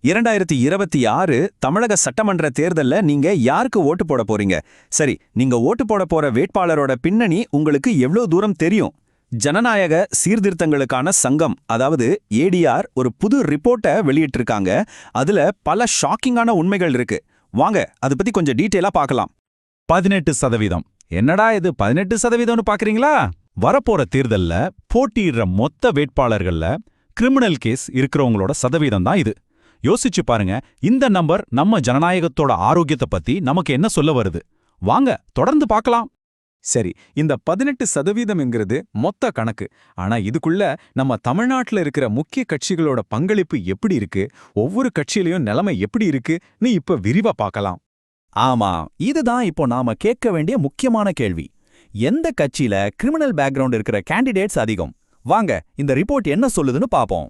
2026 தமிழக சட்டமன்ற தேர்தல்ல நீங்க யாருக்கு ஓட்டு போட போறீங்க? சரி, நீங்க ஓட்டு போட போற வேட்பாளரோட பின்னணி உங்களுக்கு எவ்வளவு தூரம் தெரியும்? ஜனநாயக சீர்திருத்தங்களுக்கான சங்கம், அதாவது ஏடிஆர், ஒரு புது ரிப்போர்ட்டை வெளியிட்டிருக்காங்க. அதுல பல ஷாக்கிங்கான உண்மைகள் இருக்கு. வாங்க அதை பத்தி கொஞ்சம் டீட்டெயிலா பார்க்கலாம். 18%. என்னடா இது 18%ன்னு பாக்குறீங்களா? வரப்போற தேர்தல்ல போட்டியிடுற மொத்த வேட்பாளர்கள்ல கிரிமினல் கேஸ் இருக்கிறவங்களோட சதவீதம் தான் இது. யோசிச்சு பாருங்க, இந்த நம்பர் நம்ம ஜனநாயகத்தோட ஆரோக்கியத்தை பத்தி நமக்கு என்ன சொல்ல வருது? வாங்க தொடர்ந்து பார்க்கலாம். சரி, இந்த 18%ங்கிறது மொத்த கணக்கு. ஆனா இதுக்குள்ள நம்ம தமிழ்நாட்டுல இருக்கிற முக்கிய கட்சிகளோட பங்களிப்பு எப்படி இருக்கு, ஒவ்வொரு கட்சியிலயும் நிலைமை எப்படி இருக்குன்னு இப்ப விரிவா பார்க்கலாம். ஆமா, இதுதான் இப்போ நாம கேட்க வேண்டிய முக்கியமான கேள்வி. எந்த கட்சியில கிரிமினல் பேக்ரவுண்ட் இருக்கிற கேண்டிடேட்ஸ் அதிகம்? வாங்க இந்த ரிப்போர்ட் என்ன சொல்லுதுன்னு பாப்போம்.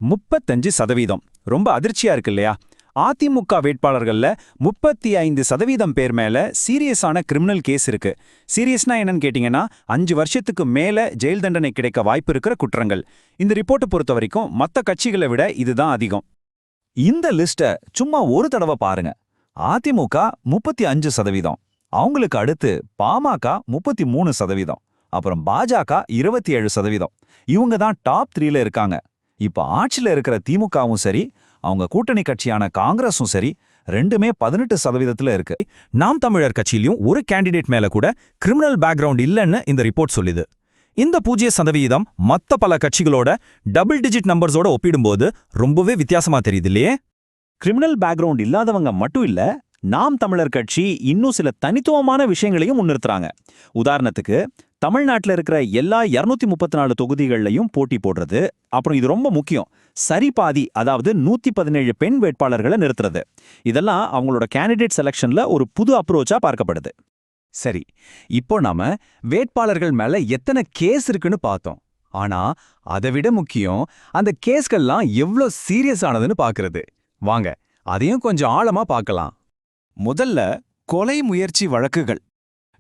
35%. ரொம்ப அதிர்ச்சியா இருக்கு இல்லையா? அதிமுக வேட்பாளர்கள்ல 35% பேர் மேல சீரியஸான கிரிமினல் கேஸ் இருக்கு. சீரியஸ்னா என்னன்னு கேட்டீங்கன்னா, 5 வருஷத்துக்கு மேல ஜெயில் தண்டனை கிடைக்க வாய்ப்பு இருக்கிற குற்றங்கள். இந்த ரிப்போர்ட்டை பொறுத்த வரைக்கும் மற்ற கட்சிகளை விட இதுதான் அதிகம். இந்த லிஸ்ட சும்மா ஒரு தடவை பாருங்க. அதிமுக 35%, அவங்களுக்கு அடுத்து பாமக 33%, அப்புறம் பாஜக 27%. இவங்க தான் டாப் 3ல இருக்காங்க. இப்ப ஆட்சியில இருக்கிற திமுகவும் சரி, அவங்க கூட்டணி கட்சியான காங்கிரஸும் சரி, ரெண்டுமே 18%ல இருக்கு. நாம் தமிழர் கட்சியிலும் ஒரு கேண்டிடேட் மேல கூட கிரிமினல் பேக்ரவுண்ட் இல்லைன்னு இந்த ரிப்போர்ட் சொல்லுது. இந்த 0% மத்த பல கட்சிகளோட டபுள் டிஜிட் நம்பர்ஸோட ஒப்பிடும்போது ரொம்பவே வித்தியாசமா தெரியுது இல்லையே? கிரிமினல் பேக்ரவுண்ட் இல்லாதவங்க மட்டும் இல்ல, நாம் தமிழர் கட்சி இன்னும் சில தனித்துவமான விஷயங்களையும் முன்னிறுத்துறாங்க. உதாரணத்துக்கு, தமிழ்நாட்டில் இருக்கிற எல்லா 234 தொகுதிகள்லையும் போட்டி போடுறது. அப்புறம் இது ரொம்ப முக்கியம், சரிபாதி, அதாவது 117 பெண் வேட்பாளர்களை நிறுத்துறது. இதெல்லாம் அவங்களோட கேண்டிடேட் செலக்ஷன்ல ஒரு புது அப்ரோச்சா பார்க்கப்படுது. சரி, இப்போ நாம வேட்பாளர்கள் மேல எத்தனை கேஸ் இருக்குன்னு பார்த்தோம். ஆனா அதை விட முக்கியம், அந்த கேஸ்கள்லாம் எவ்வளோ சீரியஸ் ஆனதுன்னு பார்க்கறது. வாங்க அதையும் கொஞ்சம் ஆழமா பார்க்கலாம். முதல்ல கொலை முயற்சி வழக்குகள்.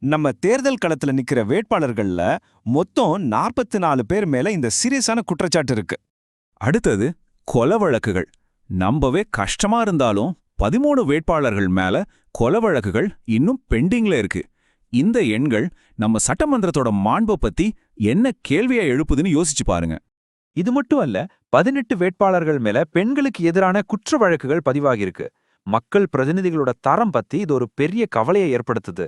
நம்ம தேர்தல் களத்துல நிக்கிற வேட்பாளர்கள்ல மொத்தம் 44 பேர் மேல இந்த சீரியஸான குற்றச்சாட்டு இருக்கு. அடுத்தது கொலை வழக்குகள். நம்பவே கஷ்டமா இருந்தாலும் 13 வேட்பாளர்கள் மேல கொலை வழக்குகள் இன்னும் பெண்டிங்ல இருக்கு. இந்த எண்கள் நம்ம சட்டமன்றத்தோட மாண்பை பத்தி என்ன கேள்வியா எழுப்புதுன்னு யோசிச்சு பாருங்க. இது மட்டும் அல்ல, 18 வேட்பாளர்கள் மேல பெண்களுக்கு எதிரான குற்ற வழக்குகள் பதிவாகியிருக்கு. மக்கள் பிரதிநிதிகளோட தரம் பத்தி இது ஒரு பெரிய கவலையை ஏற்படுத்துது.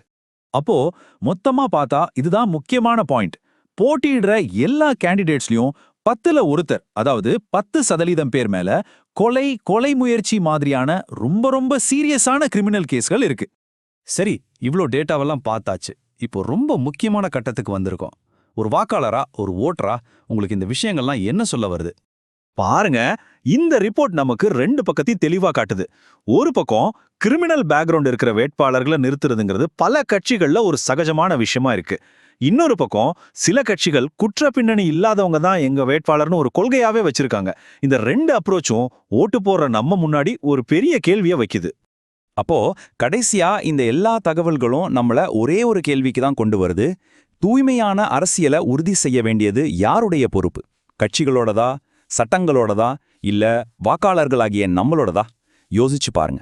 அப்போ மொத்தமா பார்த்தா இதுதான் முக்கியமான பாயிண்ட். போட்டியிடுற எல்லா கேண்டிடேட்ஸ்லயும் 10ல ஒருத்தர், அதாவது 10% பேர் மேல கொலை முயற்சி மாதிரியான ரொம்ப ரொம்ப சீரியஸான கிரிமினல் கேஸ்கள் இருக்கு. சரி, இவ்ளோ டேட்டாவெல்லாம் பார்த்தாச்சு. இப்போ ரொம்ப முக்கியமான கட்டத்துக்கு வந்திருக்கோம். ஒரு வாக்காளரா, ஒரு ஓட்டரா, உங்களுக்கு இந்த விஷயங்கள்லாம் என்ன சொல்ல வருது? பாருங்க, இந்த ரிப்போர்ட் நமக்கு 2 பக்கத்தையும் தெளிவா காட்டுது. ஒரு பக்கம் கிரிமினல் பேக்ரவுண்ட் இருக்கிற வேட்பாளர்களை நிறுத்துறதுங்கிறது பல கட்சிகள்ல ஒரு சகஜமான விஷயமா இருக்கு. இன்னொரு பக்கம் சில கட்சிகள் குற்ற பின்னணி இல்லாதவங்க தான் எங்க வேட்பாளர்னு ஒரு கொள்கையாவே வச்சிருக்காங்க. இந்த 2 அப்ரோச்சும் ஓட்டு போடுற நம்ம முன்னாடி ஒரு பெரிய கேள்வியை வைக்குது. அப்போ கடைசியா இந்த எல்லா தகவல்களும் நம்மள ஒரே ஒரு கேள்விக்கு தான் கொண்டு வருது. தூய்மையான அரசியலை உறுதி செய்ய வேண்டியது யாருடைய பொறுப்பு? கட்சிகளோடதா, சட்டங்களோடதா, இல்ல வாக்காளர்களாகிய நம்மளோடதா? யோசிச்சு பாருங்க.